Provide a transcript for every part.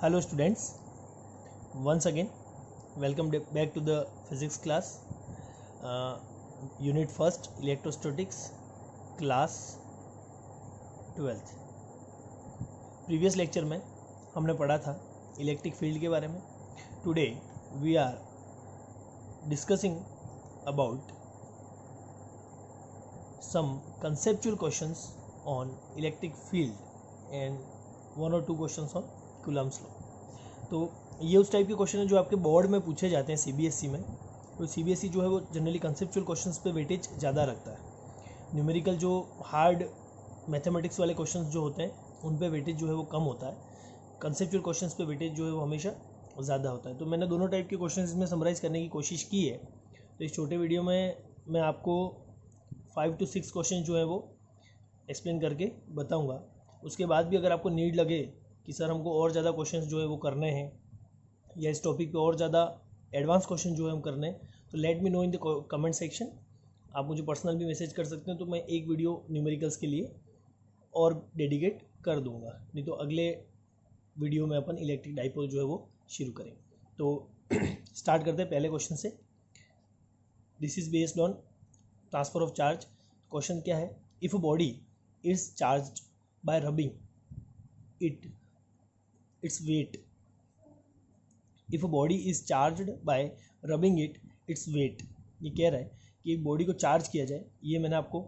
Hello students, once again welcome back to the physics class, unit first electrostatics, class 12th। Previous lecture में हमने पढ़ा था electric field के बारे में। Today we are discussing about some conceptual questions on electric field and one or two questions on Coulomb's law। तो ये उस टाइप के क्वेश्चन है जो आपके बोर्ड में पूछे जाते हैं सीबीएसई में। तो सीबीएसई जो है वो जनरली कंसेप्चुअल क्वेश्चंस पे वेटेज ज़्यादा रखता है। न्यूमेरिकल जो हार्ड मैथमेटिक्स वाले क्वेश्चंस जो होते हैं उन पे वेटेज जो है वो कम होता है। कंसेप्चुअल क्वेश्चंस पे वेटेज जो है वो हमेशा ज़्यादा होता है। तो मैंने दोनों टाइप के क्वेश्चन इसमें समराइज करने की कोशिश की है। तो इस छोटे वीडियो में मैं आपको 5 to 6 क्वेश्चन जो है वो एक्सप्लेन करके बताऊंगा। उसके बाद भी अगर आपको नीड लगे कि सर हमको और ज़्यादा क्वेश्चंस जो है वो करने हैं या इस टॉपिक पे और ज़्यादा एडवांस क्वेश्चन जो है हम करने हैं, तो let me know in the comment section. आप मुझे पर्सनल भी मैसेज कर सकते हैं, तो मैं एक वीडियो न्यूमेरिकल्स के लिए और डेडिकेट कर दूंगा। नहीं तो अगले वीडियो में अपन इलेक्ट्रिक डाइपोल जो है वो शुरू करेंगे। तो स्टार्ट करते हैं पहले क्वेश्चन से। This is based on transfer of charge. Question क्या है? If a body is charged by rubbing its wait, if a body is charged by rubbing its wait. ये कह रहा है कि एक बॉडी को चार्ज किया जाए। ये मैंने आपको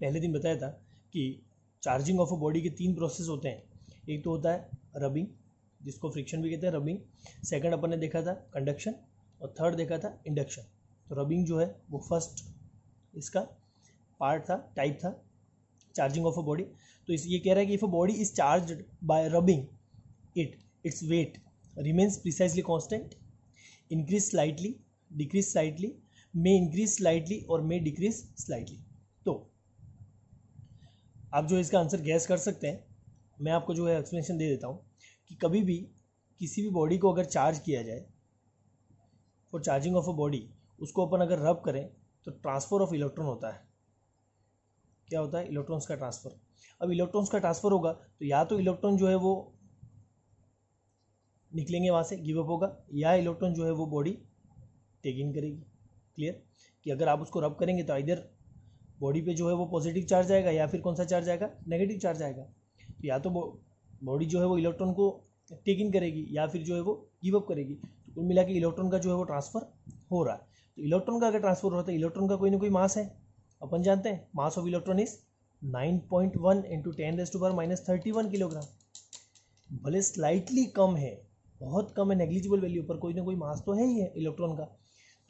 पहले दिन बताया था कि चार्जिंग ऑफ अ बॉडी के 3 प्रोसेस होते हैं। एक तो होता है रबिंग, जिसको फ्रिक्शन भी कहते हैं, रबिंग। सेकंड अपन ने देखा था कंडक्शन, और थर्ड देखा था इंडक्शन। तो रबिंग जो है वो फर्स्ट इसका पार्ट था, टाइप था चार्जिंग ऑफ अ बॉडी। तो ये कह रहा है कि if a body is charged by rubbing its wait remains precisely constant, increase slightly, decrease slightly, may increase slightly और मे डिक्रीज स्लाइटली। तो आप जो इसका आंसर गैस कर सकते हैं, मैं आपको जो है एक्सप्लेनेशन दे देता हूँ कि कभी भी किसी भी बॉडी को अगर चार्ज किया जाए, for charging of a body, उसको अपन अगर रब करें तो ट्रांसफ़र ऑफ इलेक्ट्रॉन होता है। क्या होता है? इलेक्ट्रॉन्स का ट्रांसफ़र। अब इलेक्ट्रॉन्स का ट्रांसफ़र होगा तो या तो इलेक्ट्रॉन जो है वो निकलेंगे वहाँ से, गिव अप होगा, या इलेक्ट्रॉन जो है वो बॉडी टेक इन करेगी। क्लियर? कि अगर आप उसको रब करेंगे तो इधर बॉडी पे जो है वो पॉजिटिव चार्ज आएगा या फिर कौन सा चार्ज आएगा? नेगेटिव चार्ज आएगा। तो या तो बॉडी जो है वो इलेक्ट्रॉन को टेक इन करेगी या फिर जो है वो गिव अप करेगी। तो कुल मिला के इलेक्ट्रॉन का जो है वो ट्रांसफ़र हो रहा है। तो इलेक्ट्रॉन का अगर ट्रांसफर होता है, इलेक्ट्रॉन का कोई ना कोई मास है। अपन जानते हैं mass of electron is 9.1 into 10⁻³ kilogram. भले स्लाइटली कम है, बहुत कम है, नेग्लिजिबल वैल्यू, पर कोई ना कोई मास तो है ही है इलेक्ट्रॉन का।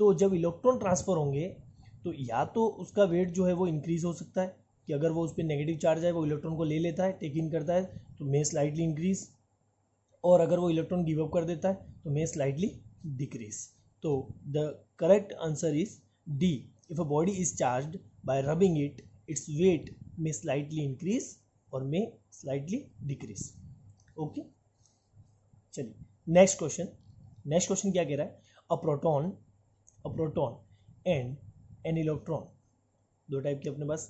तो जब इलेक्ट्रॉन ट्रांसफ़र होंगे तो या तो उसका वेट जो है वो इंक्रीज़ हो सकता है कि अगर वो उस पर नेगेटिव चार्ज है, वो इलेक्ट्रॉन को ले लेता है, टेक इन करता है, तो मे स्लाइटली इंक्रीज, और अगर वो इलेक्ट्रॉन गिव अप कर देता है तो मे स्लाइटली डिक्रीज। तो the correct answer is D. If a body is charged by rubbing its weight may slightly increase और मे स्लाइटली डिक्रीज। ओके, चलिए नेक्स्ट क्वेश्चन। नेक्स्ट क्वेश्चन क्या कह रहा है? A proton and an electron, दो type के अपने पास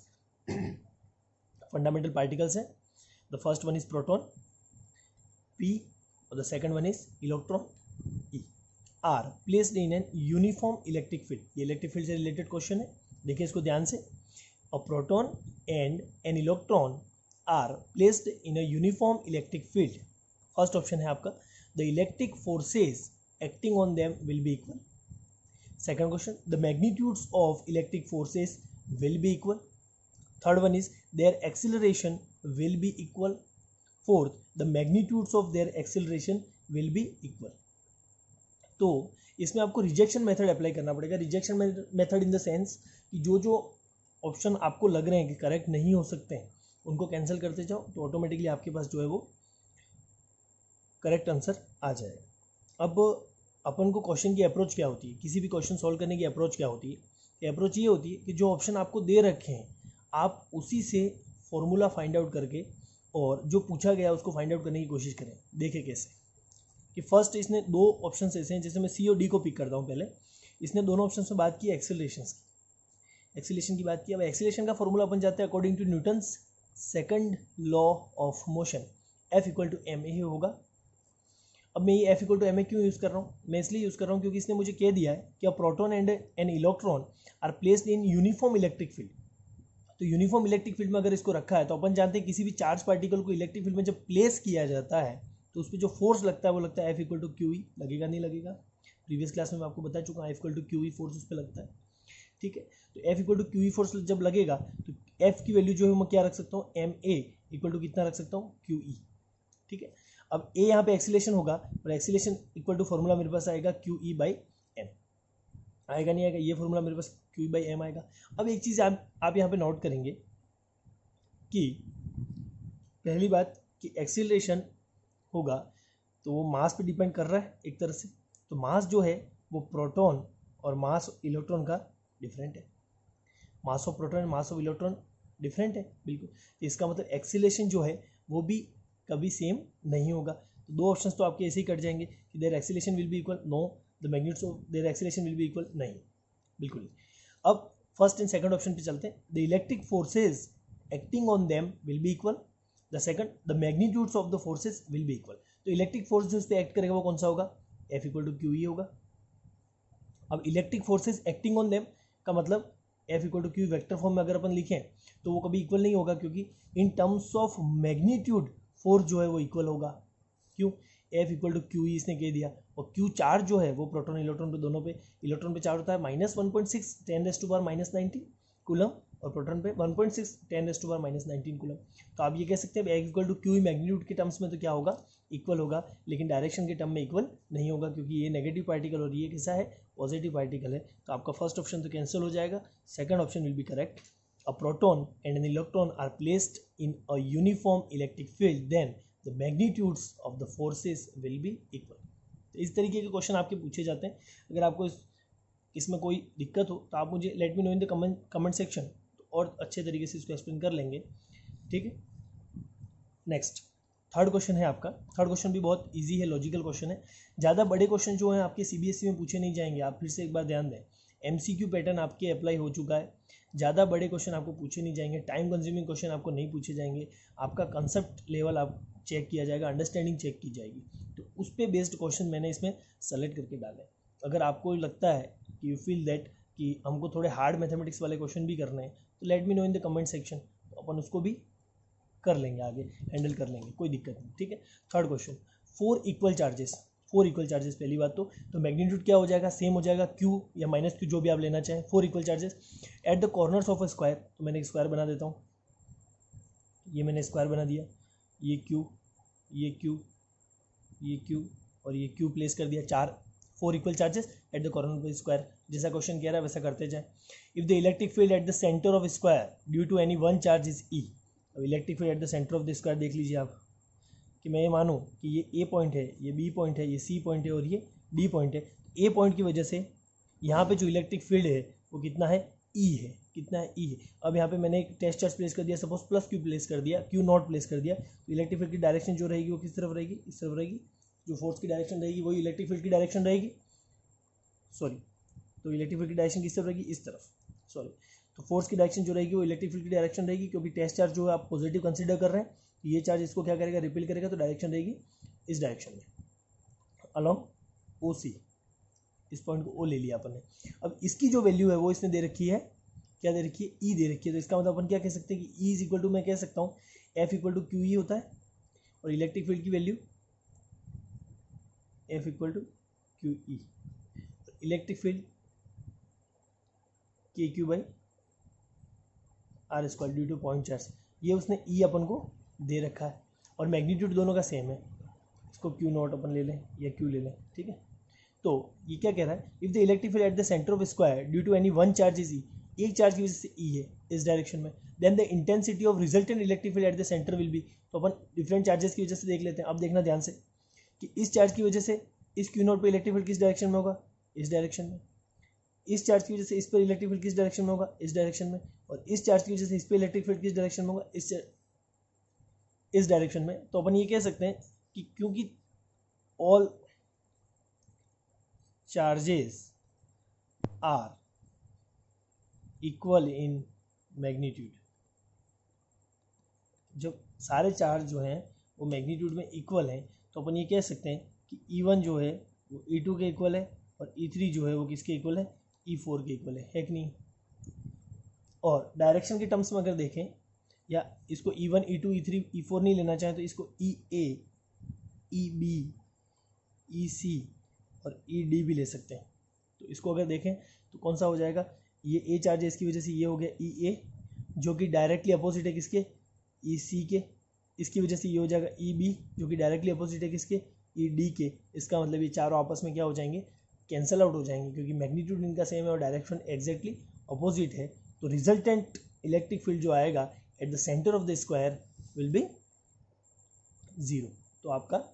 फंडामेंटल पार्टिकल्स हैं। The first one is proton P और the second one is electron E, are placed in an uniform electric field. ये इलेक्ट्रिक फील्ड से रिलेटेड क्वेश्चन है, देखिए इसको ध्यान से। A proton and an electron are placed in a uniform electric field. First option है आपका, the electric forces acting on them will be equal. Second question, the magnitudes of electric forces will be equal. Third one is their acceleration will be equal. Fourth, the magnitudes of their acceleration will be equal. तो इसमें आपको rejection method apply करना पड़ेगा। Rejection method in the sense कि जो option आपको लग रहे हैं कि करेक्ट नहीं हो सकते हैं उनको कैंसिल करते जाओ, तो ऑटोमेटिकली आपके पास जो है वो करेक्ट आंसर आ जाएगा। अब अपन को क्वेश्चन की अप्रोच क्या होती है, किसी भी क्वेश्चन सॉल्व करने की अप्रोच क्या होती है? अप्रोच ये होती है कि जो ऑप्शन आपको दे रखे हैं आप उसी से फॉर्मूला फाइंड आउट करके और जो पूछा गया उसको फाइंड आउट करने की कोशिश करें। देखें कैसे कि फर्स्ट इसने 2 ऑप्शन ऐसे हैं, जैसे मैं सी और डी को पिक करता हूँ। पहले इसने दोनों ऑप्शन में बात की एक्सेलरेशन की बात की। अब एक्सेलरेशन का फॉर्मूला अपन जाते हैं according to Newton's second law of motion, F = ma ही होगा। अब मैं ये F equal to M A क्यों यूज़ कर रहा हूँ? मैं इसलिए यूज़ कर रहा हूँ क्योंकि इसने मुझे कह दिया है कि a proton and an electron are placed in uniform electric field. तो यूनिफॉर्म इलेक्ट्रिक फील्ड में अगर इसको रखा है तो अपन जानते हैं किसी भी चार्ज पार्टिकल को इलेक्ट्रिक फील्ड में जब प्लेस किया जाता है तो उस पर जो फोर्स लगता है वो लगता है F equal to Q E. लगेगा नहीं लगेगा? प्रीवियस क्लास में मैं आपको बता चुका हूँ F equal to Q E force उस पर लगता है। ठीक है, तो F equal to Q E force जब लगेगा तो एफ की वैल्यू जो है मैं क्या रख सकता हूँ, एम ए इक्वल टू कितना रख सकता हूँ, क्यू ई। ठीक है, अब ए यहाँ पे एक्सीलेशन होगा और एक्सीलेशन इक्वल टू फॉर्मूला मेरे पास आएगा क्यू ई बाई एम। आएगा नहीं आएगा? ये फॉर्मूला मेरे पास क्यू ई बाई एम आएगा। अब एक चीज़ आप यहाँ पे नोट करेंगे कि पहली बात कि एक्सीलरेशन होगा तो वो मास पे डिपेंड कर रहा है एक तरह से। तो मास जो है वो प्रोटॉन और मास इलेक्ट्रॉन का डिफरेंट है। Mass of proton and mass of electron different है बिल्कुल। इसका मतलब एक्सीलरेशन जो है वो भी कभी सेम नहीं होगा। तो दो ऑप्शंस तो आपके ऐसे ही कट जाएंगे कि their acceleration will be equal, no the magnitudes of their acceleration will be equal, नहीं बिल्कुल नहीं। अब फर्स्ट एंड सेकंड ऑप्शन पे चलते हैं। The electric forces acting on them will be equal. The second, the magnitudes of the forces will be equal. तो electric force जो उस पर एक्ट करेगा वो कौन सा होगा, F equal to Q E होगा। अब electric forces acting on them का मतलब F equal to Q vector form में अगर अपन लिखें तो वो कभी इक्वल नहीं होगा, क्योंकि in terms of magnitude force जो है वो इक्वल होगा। क्यों? F equal to Q E इसने कह दिया, और क्यू चार्ज जो है वो प्रोटॉन इलेक्ट्रॉन पे दोनों पे, इलेक्ट्रॉन पे चार्ज होता है -1.6 10⁻⁻⁹ कूलम और प्रोटॉन पे 1.6 10⁻⁻⁹ कूलम। तो आप ये कह सकते हैं F equal to Q E magnitude के टर्म्स में तो क्या होगा, इक्वल होगा, लेकिन डायरेक्शन के टर्म में इक्वल नहीं होगा, क्योंकि ये नेगेटिव पार्टिकल और ये कैसा है, पॉजिटिव पार्टिकल है। तो आपका फर्स्ट ऑप्शन तो कैंसिल हो जाएगा, second option will be correct. A proton and an electron are placed in a uniform electric field, then the magnitudes of the forces will be equal. तो इस तरीके के क्वेश्चन आपके पूछे जाते हैं। अगर आपको इसमें कोई दिक्कत हो तो आप मुझे let me know in the comment section, तो और अच्छे तरीके से इसको एक्सप्लेन कर लेंगे। ठीक है, नेक्स्ट थर्ड क्वेश्चन है आपका। थर्ड क्वेश्चन भी बहुत इजी है, लॉजिकल क्वेश्चन है। ज़्यादा बड़े क्वेश्चन जो हैं आपके सीबीएसई में पूछे नहीं जाएंगे। आप फिर से एक बार ध्यान दें, एमसीक्यू पैटर्न आपके अप्लाई हो चुका है। ज़्यादा बड़े क्वेश्चन आपको पूछे नहीं जाएंगे, टाइम कंज्यूमिंग क्वेश्चन आपको नहीं पूछे जाएंगे। आपका कंसेप्ट लेवल आप चेक किया जाएगा, अंडरस्टैंडिंग चेक की जाएगी। तो उस पर बेस्ड क्वेश्चन मैंने इसमें सेलेक्ट करके डाले। अगर आपको लगता है कि यू फील दैट कि हमको थोड़े हार्ड मैथमेटिक्स वाले क्वेश्चन भी करने हैं, तो let me know in the comment section, तो अपन उसको भी कर लेंगे, आगे हैंडल कर लेंगे, कोई दिक्कत नहीं। ठीक है, third question, 4 equal charges. 4 equal charges पहली बात तो मैग्नीट्यूड क्या हो जाएगा, सेम हो जाएगा, क्यू या माइनस क्यू जो भी आप लेना चाहें। 4 equal charges at the corners of a square. तो मैंने एक स्क्वायर बना देता हूँ, ये मैंने स्क्वायर बना दिया, ये क्यू, ये क्यू, ये क्यू और ये क्यू प्लेस कर दिया। 4 equal charges at the corner of square. जैसा क्वेश्चन कह रहा है वैसा करते जाए। If the electric field at the centre of square due to any one charge is E. अब electric field at the centre of the square देख लीजिए आप, कि मैं ये मानूँ कि ये ए पॉइंट है, ये बी पॉइंट है, ये सी पॉइंट है और ये डी पॉइंट है। ए पॉइंट की वजह से यहाँ पे जो इलेक्ट्रिक फील्ड है वो कितना है, ई है। कितना है, ई है। अब यहाँ पे मैंने एक टेस्ट चार्ज प्लेस कर दिया, सपोज प्लस क्यू प्लेस कर दिया, क्यू नॉट प्लेस कर दिया। तो इलेक्ट्रिक फील्ड की डायरेक्शन जो रहेगी वो किस तरफ रहेगी, इस तरफ रहेगी। जो फोर्स की डायरेक्शन रहेगी वही इलेक्ट्रिक फील्ड की डायरेक्शन रहेगी, सॉरी। तो इलेक्ट्रिक फील्ड की डायरेक्शन किस तरफ रहेगी, इस तरफ, सॉरी। तो फोर्स की डायरेक्शन जो रहेगी वो इलेक्ट्रिक फील्ड की डायरेक्शन रहेगी, क्योंकि टेस्ट चार्ज जो है आप पॉजिटिव कंसीडर कर रहे हैं। तो ये चार्ज इसको क्या करेगा, रिपेल करेगा, तो डायरेक्शन रहेगी इस डायरेक्शन में, अलॉन्ग ओ सी। इस पॉइंट को ओ ले लिया अपन ने। अब इसकी जो वैल्यू है वो इसने दे रखी है, क्या दे रखी है, ई दे रखी है। तो इसका मतलब अपन क्या कह सकते हैं कि ई इज इक्वल टू, मैं कह सकता हूँ F equal to Q E होता है, और इलेक्ट्रिक फील्ड की value F equal to Q E. Electric field के Q by R square due to point charge, ये उसने ई अपन को दे रखा है, और मैग्नीट्यूड दोनों का सेम है। इसको क्यू नॉट अपन ले लें या क्यू ले लें, ठीक है। तो ये क्या कह रहा है, if the electric field at the centre of square due to any one charge is E, एक चार्ज की वजह से ई है इस डायरेक्शन में, then the intensity of resultant electric field at the centre will be. तो अपन डिफरेंट चार्जेस की वजह से देख लेते हैं। अब देखना ध्यान से कि इस चार्ज की वजह से इस क्यू नॉट पर इलेक्ट्रिक फील्ड किस डायरेक्शन में होगा, इस डायरेक्शन में। इस चार्ज की वजह से इस पर इलेक्ट्रिक फील्ड किस डायरेक्शन में होगा, इस डायरेक्शन में। और इस चार्ज की वजह से इस पर इलेक्ट्रिक फील्ड किस डायरेक्शन में होगा, इस डायरेक्शन में। तो अपन ये कह सकते हैं कि क्योंकि all charges are equal in magnitude, जब सारे चार्ज जो हैं वो मैग्नीट्यूड में इक्वल हैं, तो अपन ये कह सकते हैं कि E1 जो है वो E2 के इक्वल है और E3 जो है वो किसके इक्वल है, E4 के इक्वल है कि नहीं। और डायरेक्शन के टर्म्स में अगर देखें, या इसको E1 E2 E3 E4 नहीं लेना चाहें तो इसको EA EB EC और ED भी ले सकते हैं। तो इसको अगर देखें तो कौन सा हो जाएगा, ये A चार्ज है, इसकी वजह से ये हो गया EA जो कि डायरेक्टली अपोजिट है किसके, EC के। इसकी वजह से ये हो जाएगा EB जो कि डायरेक्टली अपोजिट है किसके, ED के। इसका मतलब ये चारों आपस में क्या हो जाएंगे, कैंसल आउट हो जाएंगे, क्योंकि मैग्नीट्यूड इनका सेम है और डायरेक्शन एग्जैक्टली अपोजिट है। तो रिजल्टेंट इलेक्ट्रिक फील्ड जो आएगा eight the centre of the square will be 0। तो आपका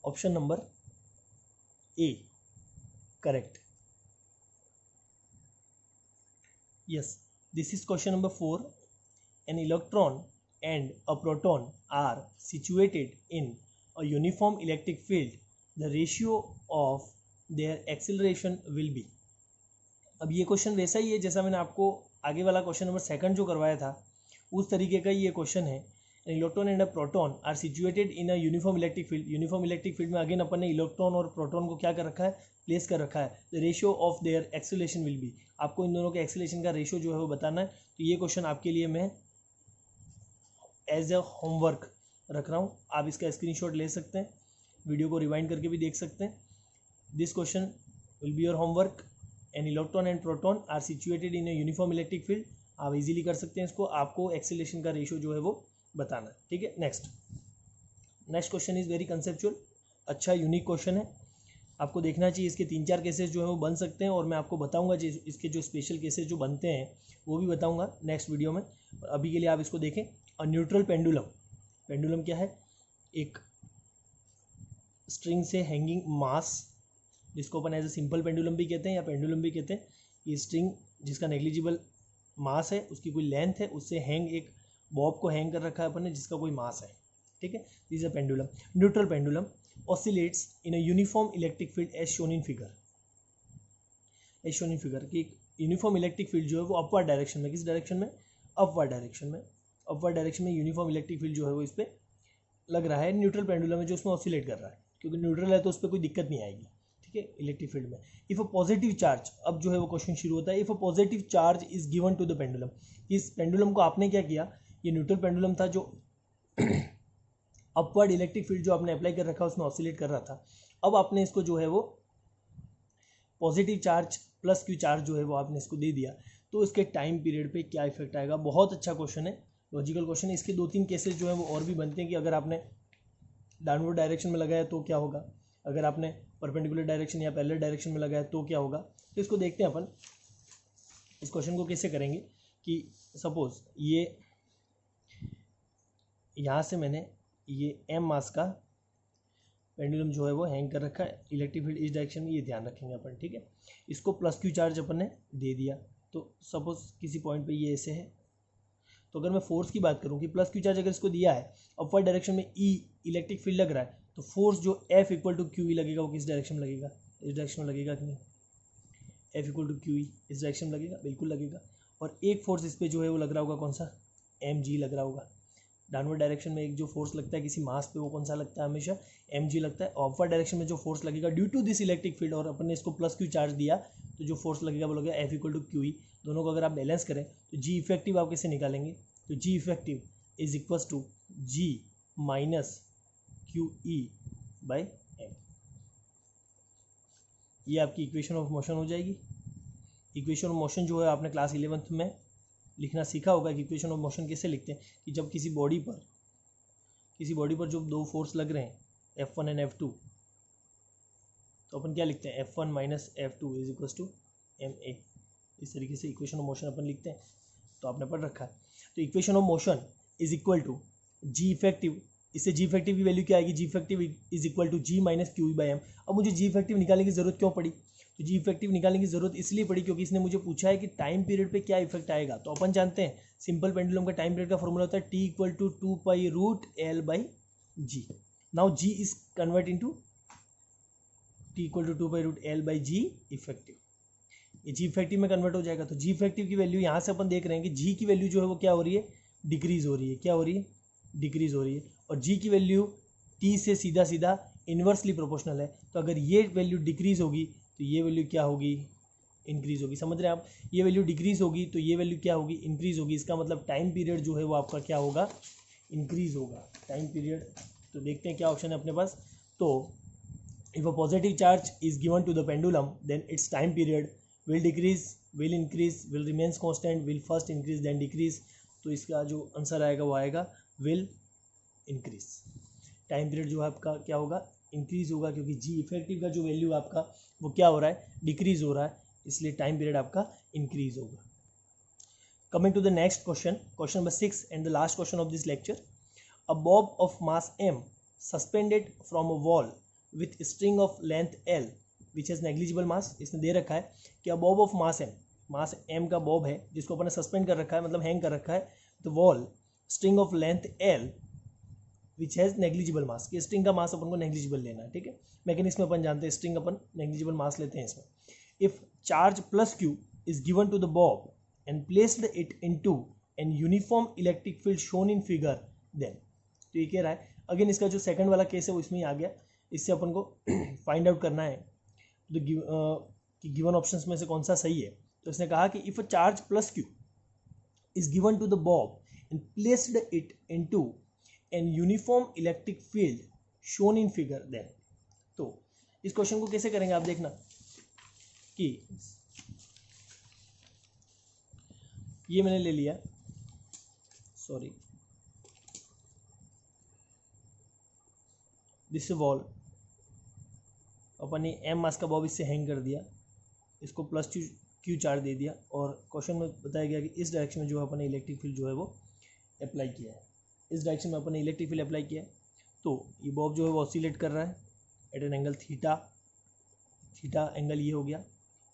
option number A correct. Yes, this is question number 4. An electron and a proton are situated in a uniform electric field. The ratio of their acceleration will be. अब ये question वैसा ही है जैसा मैंने आपको आगे वाला क्वेश्चन नंबर 2 जो करवाया था उस तरीके का ये क्वेश्चन है। An electron and a proton are situated in a uniform electric field. Uniform electric field में अगेन अपन ने इलेक्ट्रॉन और प्रोटॉन को क्या कर रखा है, प्लेस कर रखा है। The ratio of their acceleration will be, आपको इन दोनों के एक्सेलरेशन का रेशियो जो है वो बताना है। तो ये क्वेश्चन आपके लिए मैं एज ए होमवर्क रख रहा हूँ, आप इसका स्क्रीनशॉट ले सकते हैं, वीडियो को रिवाइंड करके भी देख सकते हैं। This question will be your homework. An electron and proton are situated in a uniform electric field, आप इजीली कर सकते हैं इसको, आपको एक्सेलरेशन का रेशियो जो है वो बताना है, ठीक है। Next question is very conceptual, अच्छा यूनिक क्वेश्चन है, आपको देखना चाहिए। इसके 3-4 केसेस जो है वो बन सकते हैं और मैं आपको बताऊंगा इसके जो स्पेशल केसेस जो बनते हैं वो भी बताऊंगा नेक्स्ट वीडियो में। अभी के लिए आप इसको देखें। अ न्यूट्रल पेंडुलम, पेंडुलम क्या है, एक स्ट्रिंग से हैंगिंग मास, जिसको अपन एज ए सिंपल पेंडुलम भी कहते हैं या पेंडुलम भी कहते हैं। ये स्ट्रिंग जिसका नेग्लिजिबल मास है, उसकी कोई लेंथ है, उससे हैंग एक बॉब को हैंग कर रखा है अपन ने जिसका कोई मास है, ठीक है। This is a pendulum. Neutral pendulum oscillates in a uniform electric field as shown in figure। as shown in figure कि यूनिफॉर्म इलेक्ट्रिक फील्ड जो है वो अपवर्ड डायरेक्शन में, किस डायरेक्शन में, अपवर्ड डायरेक्शन में, अपवर्ड डायरेक्शन में यूनिफॉर्म इलेक्ट्रिक फील्ड जो है वो इस पर लग रहा है। न्यूट्रल पेंडुलम में जो उसमें ऑसिलेट कर रहा है, क्योंकि न्यूट्रल है तो उस पर कोई दिक्कत नहीं आएगी, ठीक है, इलेक्ट्रिक फील्ड में। इफ़ अ पॉजिटिव चार्ज, अब जो है वो क्वेश्चन शुरू होता है। If a positive charge is given to the pendulum, इस पेंडुलम को आपने क्या किया, ये न्यूट्रल पेंडुलम था जो अपवर्ड इलेक्ट्रिक फील्ड जो आपने अप्लाई कर रखा उसमें ऑसिलेट कर रहा था। अब आपने इसको जो है वो positive charge plus Q charge जो है वो आपने इसको दे दिया, तो इसके टाइम पीरियड पे क्या इफेक्ट आएगा। बहुत अच्छा क्वेश्चन है, लॉजिकल क्वेश्चन है। इसके 2-3 केसेस जो है वो और भी बनते हैं कि अगर आपने डाउनवर्ड डायरेक्शन में लगाया तो क्या होगा, अगर आपने परपेंडिकुलर डायरेक्शन या पैरेलल डायरेक्शन में लगाया तो क्या होगा। तो इसको देखते हैं अपन, इस क्वेश्चन को कैसे करेंगे कि सपोज ये यहाँ से मैंने ये m मास का पेंडुलम जो है वो हैंग कर रखा है, इलेक्ट्रिक फील्ड इस डायरेक्शन में, ये ध्यान रखेंगे अपन, ठीक है। इसको प्लस क्यू चार्ज अपन ने दे दिया, तो सपोज किसी पॉइंट पे ये ऐसे है, तो अगर मैं फोर्स की बात करूँ कि प्लस क्यू चार्ज अगर इसको दिया है, अपवर्ड डायरेक्शन में E इलेक्ट्रिक फील्ड लग रहा है, तो फोर्स जो F equal to Q E लगेगा वो किस डायरेक्शन में लगेगा, इस डायरेक्शन में लगेगा कि नहीं। F equal to Q E इस डायरेक्शन में लगेगा, बिल्कुल लगेगा। और एक फोर्स इस पर जो है वो लग रहा होगा, कौन सा, mg लग रहा होगा। डाउनवर्ड डायरेक्शन में एक जो फोर्स लगता है किसी मास पे वो कौन सा लगता है, हमेशा mg लगता है। अपवर्ड डायरेक्शन में जो फोर्स लगेगा due to this electric field, और अपन ने इसको प्लस क्यू चार्ज दिया, तो जो फोर्स लगेगा वो लगेगा F equal to Q E. दोनों को अगर आप बैलेंस करें तो जी इफेक्टिव आप कैसे निकालेंगे, तो G effective is equals to G minus Q E by M. ये आपकी इक्वेशन ऑफ मोशन हो जाएगी। इक्वेशन ऑफ मोशन जो है आपने क्लास 11th में लिखना सीखा होगा कि इक्वेशन ऑफ मोशन कैसे लिखते हैं, कि जब किसी बॉडी पर जो दो फोर्स लग रहे हैं F1 एंड F2, तो अपन क्या लिखते हैं, F1 minus F2 is equals to ma। इस तरीके से इक्वेशन ऑफ मोशन अपन लिखते हैं, तो आपने पढ़ रखा है। तो equation of motion is equal to G effective, इससे जी इफेक्टिव की वैल्यू क्या आएगी, G effective is equal to G minus Q E by M. अब मुझे जी इफेक्टिव निकालने की जरूरत क्यों पड़ी, तो जी इफेक्टिव निकालने की जरूरत इसलिए पड़ी क्योंकि इसने मुझे पूछा है कि टाइम पीरियड पे क्या इफेक्ट आएगा। तो अपन जानते हैं सिंपल पेंडुलम का टाइम पीरियड का फॉर्मूला होता है T equal to 2 pi root L by G. Now G is convert into T equal to 2 pi root L by G effective. ये जी इफेक्टिव में कन्वर्ट हो जाएगा। तो जी इफेक्टिव की वैल्यू यहाँ से अपन देख रहे हैं कि जी की वैल्यू जो है वो क्या हो रही है, डिक्रीज हो रही है। क्या हो रही है, डिक्रीज हो रही है। और जी की वैल्यू टी से सीधा सीधा इन्वर्सली प्रोपोर्शनल है, तो अगर ये वैल्यू डिक्रीज होगी तो ये वैल्यू क्या होगी, इंक्रीज होगी। समझ रहे हैं आप, ये वैल्यू डिक्रीज होगी तो ये वैल्यू क्या होगी, इंक्रीज होगी। इसका मतलब टाइम पीरियड जो है वो आपका क्या होगा, इंक्रीज होगा टाइम पीरियड। तो देखते हैं क्या ऑप्शन है अपने पास। तो if a positive charge is given to the pendulum then its time period will decrease, will increase, will remains constant, will first increase then decrease. तो इसका जो आंसर आएगा वो आएगा विल इंक्रीज। टाइम पीरियड जो है आपका क्या होगा, इंक्रीज होगा, क्योंकि जी इफेक्टिव का जो वैल्यू आपका वो क्या हो रहा है, डिक्रीज हो रहा है, इसलिए टाइम पीरियड आपका इंक्रीज होगा। Coming to the next question, question number 6 and the last question of this lecture. A bob of mass m suspended from a wall with string of length l which has negligible mass. इसमें दे रखा है कि a bob of mass m का bob है जिसको अपन ने suspend कर रखा है, मतलब हैंग कर रखा है, the wall string of length l which has negligible mass. कि स्ट्रिंग का मास अपन को नेग्लिजिबल लेना है, ठीक है। मैकेनिक्स में अपन जानते हैं स्ट्रिंग अपन नेग्लिजिबल मास लेते हैं इसमें। If charge plus q is given to the bob and placed it into an uniform electric field shown in figure then. तो ये कह रहा है, अगेन इसका जो सेकंड वाला केस है वो इसमें ही आ गया। इससे अपन को फाइंड आउट करना है कि गिवन ऑप्शंस में से कौन सा सही है। तो इसने कहा कि if a charge plus q is given to the bob and placed it into an uniform electric field shown in figure then. तो इस क्वेश्चन को कैसे करेंगे आप देखना कि ये मैंने ले लिया, सॉरी, दिस वॉल, अपन ने m मास का बॉब इससे हैंग कर दिया, इसको प्लस q चार्ज दे दिया, और क्वेश्चन में बताया गया कि इस डायरेक्शन में जो है अपन ने इलेक्ट्रिक फील्ड जो है वो अप्लाई किया है, इस डायरेक्शन में अपन ने इलेक्ट्रिक फील्ड अप्लाई किया है। तो ये बॉब जो है वो ऑसिलेट कर रहा है at an angle theta, theta angle ये हो गया,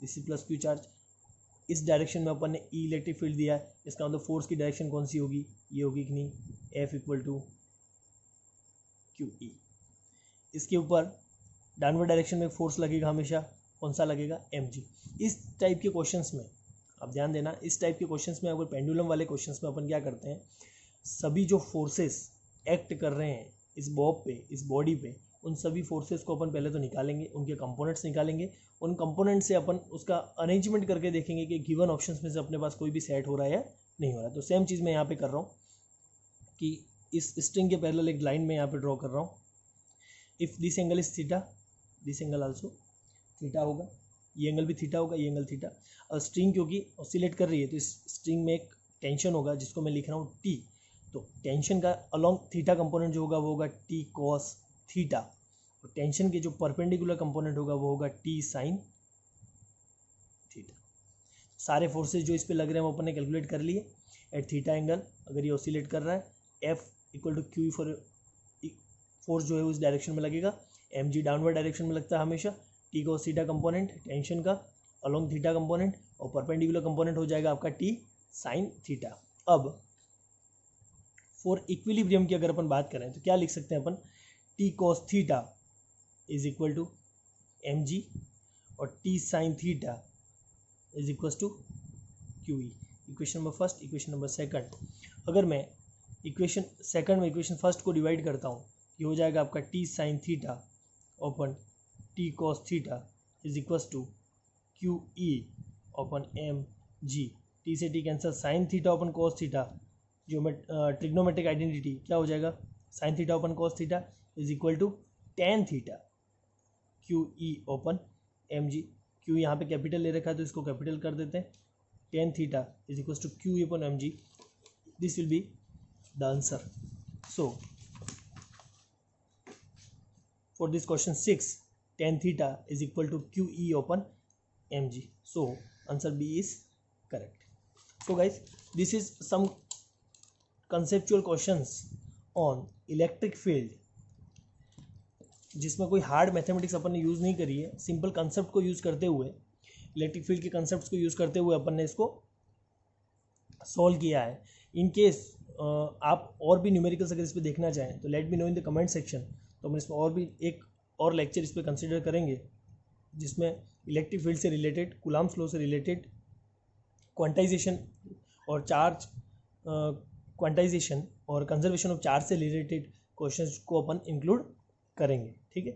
this is plus Q charge. इस डायरेक्शन में अपन ने ई इलेक्ट्रिक फील्ड दिया है, इसका मतलब फोर्स की डायरेक्शन कौन सी होगी, ये होगी कि नहीं, F equal to Q E. इसके ऊपर डाउनवर्ड डायरेक्शन में फोर्स लगेगा हमेशा, कौन सा लगेगा, एम जी। इस टाइप के क्वेश्चंस में आप ध्यान देना, इस टाइप के क्वेश्चंस में अगर पेंडुलम वाले क्वेश्चंस में अपन क्या करते हैं, सभी जो फोर्सेस एक्ट कर रहे हैं इस बॉब पे, इस बॉडी पे, उन सभी फोर्सेस को अपन पहले तो निकालेंगे, उनके कंपोनेंट्स निकालेंगे, उन कंपोनेंट से अपन उसका अरेंजमेंट करके देखेंगे कि गिवन ऑप्शंस में से अपने पास कोई भी सेट हो रहा है या नहीं हो रहा है। तो सेम चीज़ मैं यहाँ पे कर रहा हूँ कि इस स्ट्रिंग के पैरेलल एक लाइन में यहाँ पे ड्रॉ कर रहा हूँ। If this angle is theta, this angle also theta होगा, ये एंगल भी थीटा होगा, ये एंगल थीटा। और स्ट्रिंग क्योंकि ऑसिलेट कर रही है तो इस स्ट्रिंग में एक टेंशन होगा जिसको मैं लिख रहा हूँ टी। तो टेंशन का अलॉन्ग थीटा कंपोनेंट जो होगा वो होगा टी कॉस थीटा, और टेंशन के जो परपेंडिकुलर कंपोनेंट होगा वो होगा टी साइन थीटा। सारे फोर्सेस जो इस पे लग रहे हैं वो अपन ने कैलकुलेट कर लिए एट थीटा एंगल। अगर ये ऑसिलेट कर रहा है, F equal to Q for force जो है उस डायरेक्शन में लगेगा, एम जी डाउनवर्ड डायरेक्शन में लगता है हमेशा, T cos theta component tension का अलॉन्ग थीटा कंपोनेंट, और परपेंडिकुलर कंपोनेंट हो जाएगा आपका टी साइन थीटा। अब फॉर इक्विलिब्रियम की अगर अपन बात करें तो क्या लिख सकते हैं अपन, T cos theta is equal to M G और T sine theta is equal to Q E. Equation number first, equation number second. अगर मैं इक्वेशन सेकंड में इक्वेशन फर्स्ट को डिवाइड करता हूँ, ये हो जाएगा आपका T sine theta upon T cos theta is equal to Q E upon M G. T से टी कैंसर, sine theta upon cos theta, जो मैं ट्रिग्नोमेट्रिक आइडेंटिटी क्या हो जाएगा, sine theta upon cos theta is equal to tan theta Q E upon M G. Q यहाँ पे capital ले रखा है तो इसको कैपिटल कर देते हैं, tan theta is equal to Q E upon M G. This will be the answer. So for this question 6, tan theta is equal to Q E upon M G. So answer B is correct. So guys this is some conceptual questions on electric field, जिसमें कोई hard mathematics अपन ने use नहीं करी है, simple concept को use करते हुए, electric field के कंसेप्ट को यूज़ करते हुए अपन ने इसको सॉल्व किया है। इन केस आप और भी न्यूमेरिकल्स अगर इस पर देखना चाहें तो let me know in the comment section, तो हम इसमें और भी एक और लेक्चर इस पर कंसिडर करेंगे जिसमें इलेक्ट्रिक फील्ड से रिलेटेड, कूलम्ब्स लॉ से रिलेटेड, क्वांटाइजेशन और चार्ज क्वांटाइजेशन और कंजर्वेशन ऑफ चार्ज से रिलेटेड क्वेश्चंस को अपन इंक्लूड करेंगे। ठीक है,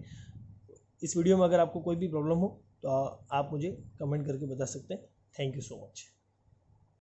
इस वीडियो में अगर आपको कोई भी प्रॉब्लम हो तो आप मुझे कमेंट करके बता सकते हैं। Thank you so much.